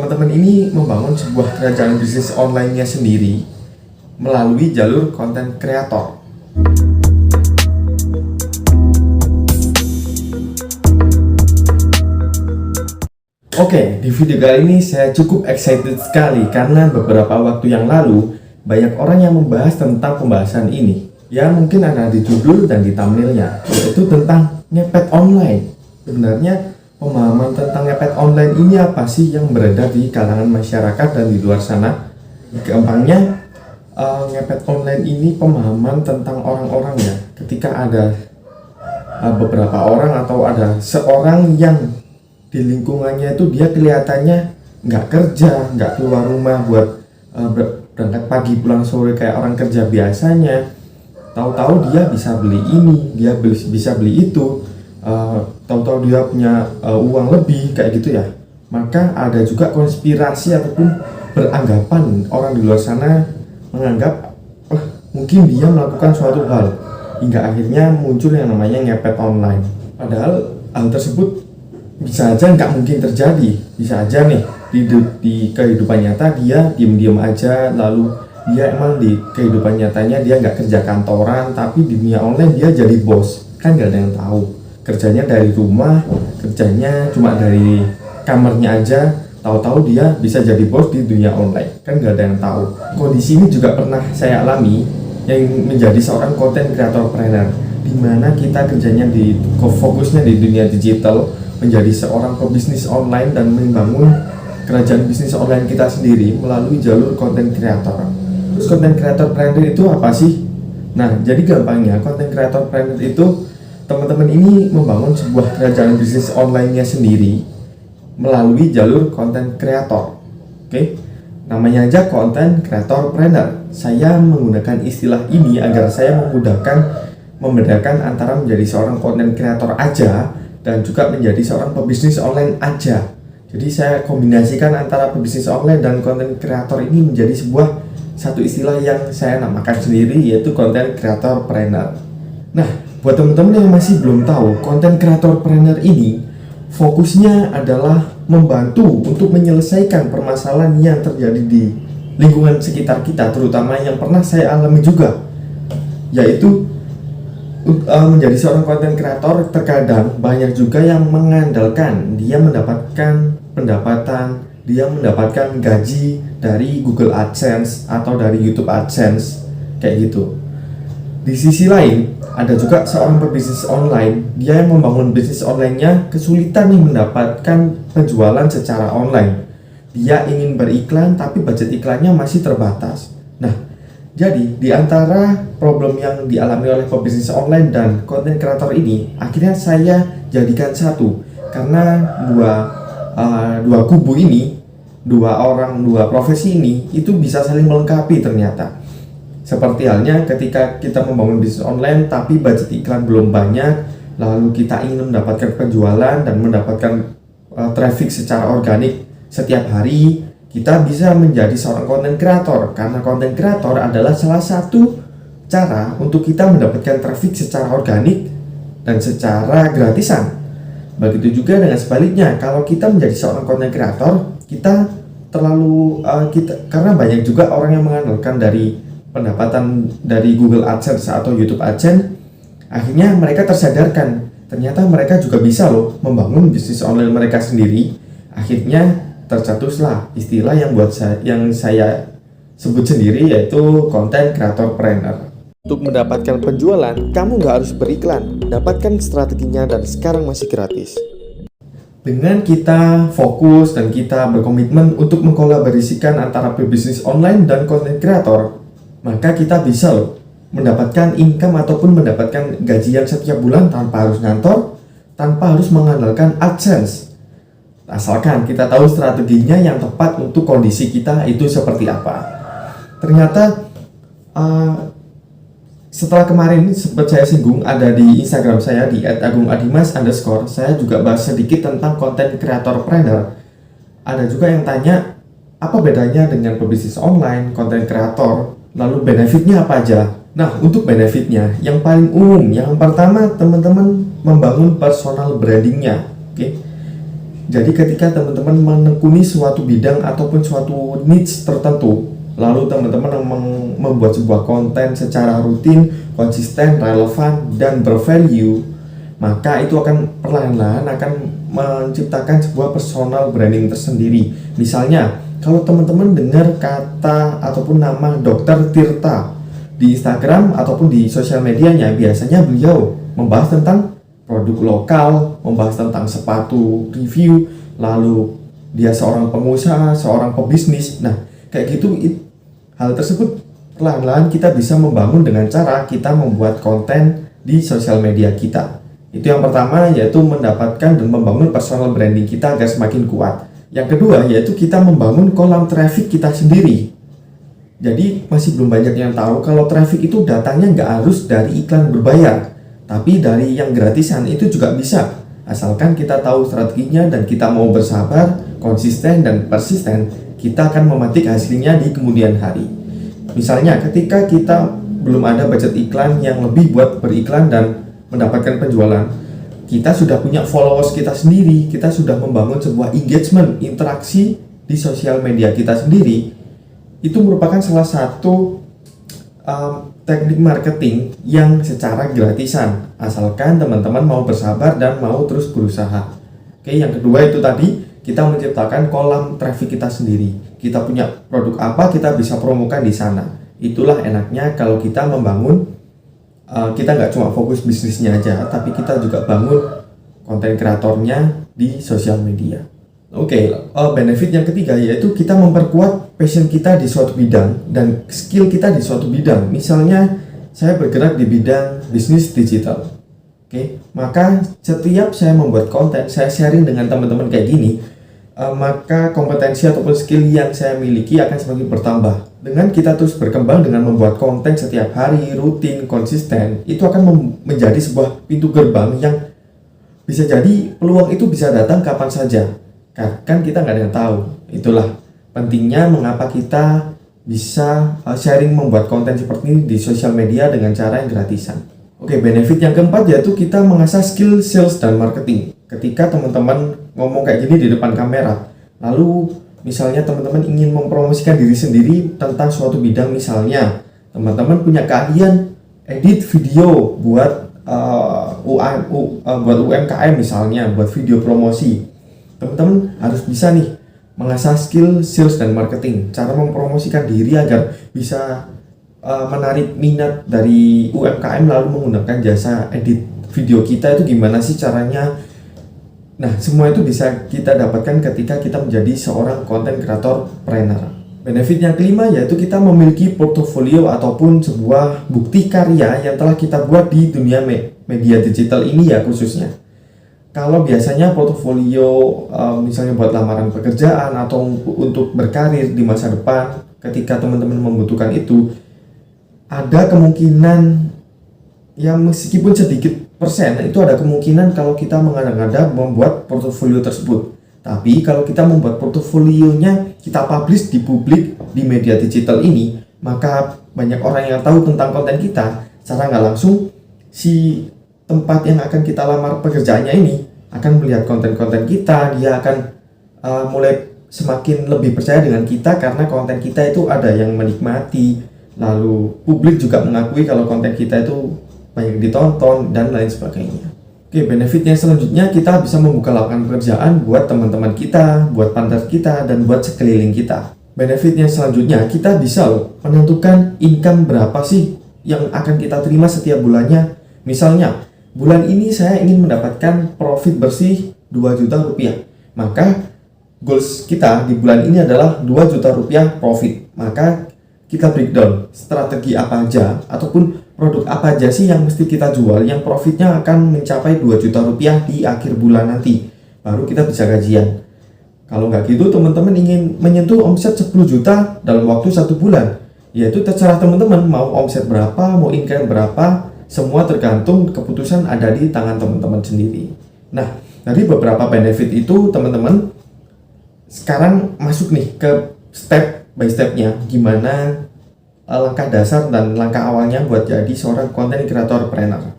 teman-teman ini membangun sebuah kerajaan bisnis online-nya sendiri melalui jalur konten kreator. Oke, di video kali ini saya cukup excited sekali karena beberapa waktu yang lalu banyak orang yang membahas tentang pembahasan ini. Ya mungkin ada di judul dan di thumbnailnya, yaitu tentang ngepet online. Sebenarnya pemahaman tentang ngepet online ini apa sih yang beredar di kalangan masyarakat dan di luar sana? Gampangnya, ngepet online ini pemahaman tentang orang-orangnya. Ketika ada beberapa orang atau ada seorang yang di lingkungannya itu dia kelihatannya nggak kerja, nggak keluar rumah buat berangkat pagi pulang sore kayak orang kerja biasanya. Tahu-tahu dia bisa beli ini, dia bisa beli itu, tahu-tahu dia punya uang lebih kayak gitu ya. Maka ada juga konspirasi ataupun beranggapan orang di luar sana menganggap mungkin dia melakukan suatu hal hingga akhirnya muncul yang namanya ngepet online. Padahal hal tersebut bisa aja nggak mungkin terjadi, bisa aja nih di kehidupan nyata dia diem-diem aja, lalu dia emang di kehidupan nyatanya dia nggak kerja kantoran, tapi di dunia online dia jadi bos. Kan nggak ada yang tahu, kerjanya dari rumah, kerjanya cuma dari kamarnya aja, tahu-tahu dia bisa jadi bos di dunia online. Kan nggak ada yang tahu. Kondisi ini juga pernah saya alami yang menjadi seorang content creator planner, di mana kita kerjanya fokusnya di dunia digital, menjadi seorang pebisnis online dan membangun kerajaan bisnis online kita sendiri melalui jalur content creator. Terus content creator planner itu apa sih? Nah, jadi gampangnya content creator planner itu teman-teman ini membangun sebuah kerajaan bisnis online-nya sendiri melalui jalur content creator. Oke? Namanya aja content creator planner. Saya menggunakan istilah ini agar saya membedakan antara menjadi seorang content creator aja dan juga menjadi seorang pebisnis online aja. Jadi saya kombinasikan antara pebisnis online dan content creator ini menjadi satu istilah yang saya namakan sendiri, yaitu content creator planner. Nah, buat teman-teman yang masih belum tahu, content creator planner ini fokusnya adalah membantu untuk menyelesaikan permasalahan yang terjadi di lingkungan sekitar kita, terutama yang pernah saya alami juga, yaitu menjadi seorang content creator. Terkadang banyak juga yang mengandalkan dia mendapatkan pendapatan, dia mendapatkan gaji dari Google AdSense atau dari YouTube AdSense kayak gitu. Di sisi lain, ada juga seorang pebisnis online, dia yang membangun bisnis online-nya kesulitan nih mendapatkan penjualan secara online. Dia ingin beriklan tapi budget iklannya masih terbatas. Nah, jadi di antara problem yang dialami oleh pebisnis online dan content creator ini, akhirnya saya jadikan satu, karena dua kubu ini, dua profesi ini itu bisa saling melengkapi ternyata. Seperti halnya ketika kita membangun bisnis online tapi budget iklan belum banyak, lalu kita ingin mendapatkan penjualan dan mendapatkan traffic secara organik setiap hari, kita bisa menjadi seorang content creator, karena content creator adalah salah satu cara untuk kita mendapatkan traffic secara organik dan secara gratisan. Begitu juga dengan sebaliknya, kalau kita menjadi seorang content creator, kita karena banyak juga orang yang mengandalkan dari pendapatan dari Google AdSense atau YouTube AdSense, akhirnya mereka tersadarkan ternyata mereka juga bisa loh membangun bisnis online mereka sendiri. Akhirnya tercetuslah istilah yang saya sebut sendiri, yaitu content creator planner. Untuk mendapatkan penjualan, kamu nggak harus beriklan, dapatkan strateginya dan sekarang masih gratis. Dengan kita fokus dan kita berkomitmen untuk mengkolaborasikan antara pebisnis online dan content creator, maka kita bisa loh mendapatkan income ataupun mendapatkan gajian setiap bulan tanpa harus ngantor, tanpa harus mengandalkan AdSense. Asalkan kita tahu strateginya yang tepat untuk kondisi kita itu seperti apa. Ternyata setelah kemarin sempat saya singgung, ada di Instagram saya di @agungadimas_, saya juga bahas sedikit tentang content creator planner. Ada juga yang tanya, apa bedanya dengan pebisnis online, content creator, lalu benefitnya apa aja? Nah, untuk benefitnya, yang paling umum, yang pertama teman-teman membangun personal brandingnya. Oke. Jadi ketika teman-teman menekuni suatu bidang ataupun suatu niche tertentu, lalu teman-teman membuat sebuah konten secara rutin, konsisten, relevan, dan bervalue, maka itu akan perlahan-lahan akan menciptakan sebuah personal branding tersendiri. Misalnya, kalau teman-teman dengar kata ataupun nama Dr. Tirta di Instagram ataupun di sosial medianya, biasanya beliau membahas tentang produk lokal, membahas tentang sepatu review, lalu dia seorang pengusaha, seorang pebisnis. Nah, kayak gitu, hal tersebut perlahan-lahan kita bisa membangun dengan cara kita membuat konten di sosial media kita. Itu yang pertama, yaitu mendapatkan dan membangun personal branding kita agar semakin kuat. Yang kedua, yaitu kita membangun kolam traffic kita sendiri. Jadi masih belum banyak yang tahu kalau traffic itu datangnya nggak harus dari iklan berbayar, tapi dari yang gratisan itu juga bisa. Asalkan kita tahu strateginya dan kita mau bersabar, konsisten, dan persisten, kita akan memetik hasilnya di kemudian hari. Misalnya ketika kita belum ada budget iklan yang lebih buat beriklan dan mendapatkan penjualan, kita sudah punya followers kita sendiri, kita sudah membangun sebuah engagement, interaksi di sosial media kita sendiri. Itu merupakan salah satu teknik marketing yang secara gratisan, asalkan teman-teman mau bersabar dan mau terus berusaha. Oke, yang kedua itu tadi, kita menciptakan kolam traffic kita sendiri. Kita punya produk apa, kita bisa promokan di sana. Itulah enaknya kalau kita membangun, kita nggak cuma fokus bisnisnya aja, tapi kita juga bangun konten kreatornya di sosial media. Oke, benefit yang ketiga yaitu kita memperkuat passion kita di suatu bidang dan skill kita di suatu bidang. Misalnya, saya bergerak di bidang bisnis digital. Oke, maka setiap saya membuat konten, saya sharing dengan teman-teman kayak gini, maka kompetensi ataupun skill yang saya miliki akan semakin bertambah. Dengan kita terus berkembang dengan membuat konten setiap hari, rutin, konsisten, itu akan menjadi sebuah pintu gerbang yang bisa jadi peluang itu bisa datang kapan saja. Kan kita nggak ada yang tahu. Itulah pentingnya mengapa kita bisa sharing membuat konten seperti ini di sosial media dengan cara yang gratisan. Oke, benefit yang keempat yaitu kita mengasah skill sales dan marketing. Ketika teman-teman ngomong kayak gini di depan kamera, lalu misalnya teman-teman ingin mempromosikan diri sendiri tentang suatu bidang, misalnya teman-teman punya keahlian edit video buat buat UMKM misalnya, buat video promosi. Teman-teman harus bisa nih mengasah skill sales dan marketing, cara mempromosikan diri agar bisa menarik minat dari UMKM lalu menggunakan jasa edit video kita itu gimana sih caranya. Nah, semua itu bisa kita dapatkan ketika kita menjadi seorang content creator trainer. Benefit yang kelima yaitu kita memiliki portofolio ataupun sebuah bukti karya yang telah kita buat di dunia media digital ini ya khususnya. Kalau biasanya portofolio misalnya buat lamaran pekerjaan atau untuk berkarir di masa depan, ketika teman-teman membutuhkan itu, ada kemungkinan ya meskipun sedikit persen, itu ada kemungkinan kalau kita mengada-ngada membuat portofolio tersebut. Tapi kalau kita membuat portofolionya, kita publish di publik di media digital ini, maka banyak orang yang tahu tentang konten kita. Secara nggak langsung, si tempat yang akan kita lamar pekerjaannya ini akan melihat konten-konten kita, dia akan mulai semakin lebih percaya dengan kita karena konten kita itu ada yang menikmati, lalu publik juga mengakui kalau konten kita itu banyak ditonton dan lain sebagainya. Oke, benefitnya selanjutnya kita bisa membuka lapangan pekerjaan buat teman-teman kita, buat partner kita, dan buat sekeliling kita. Benefitnya selanjutnya kita bisa menentukan income berapa sih yang akan kita terima setiap bulannya. Misalnya, bulan ini saya ingin mendapatkan profit bersih 2 juta rupiah. Maka goals kita di bulan ini adalah 2 juta rupiah profit. Maka kita breakdown strategi apa aja ataupun produk apa aja sih yang mesti kita jual yang profitnya akan mencapai 2 juta rupiah di akhir bulan nanti. Baru kita bisa gajian. Kalau nggak gitu teman-teman ingin menyentuh omset 10 juta dalam waktu 1 bulan, yaitu terserah teman-teman mau omset berapa, mau income berapa. Semua tergantung, keputusan ada di tangan teman-teman sendiri. Nah, dari beberapa benefit itu teman-teman sekarang masuk nih ke step by stepnya, gimana langkah dasar dan langkah awalnya buat jadi seorang content creator trainer.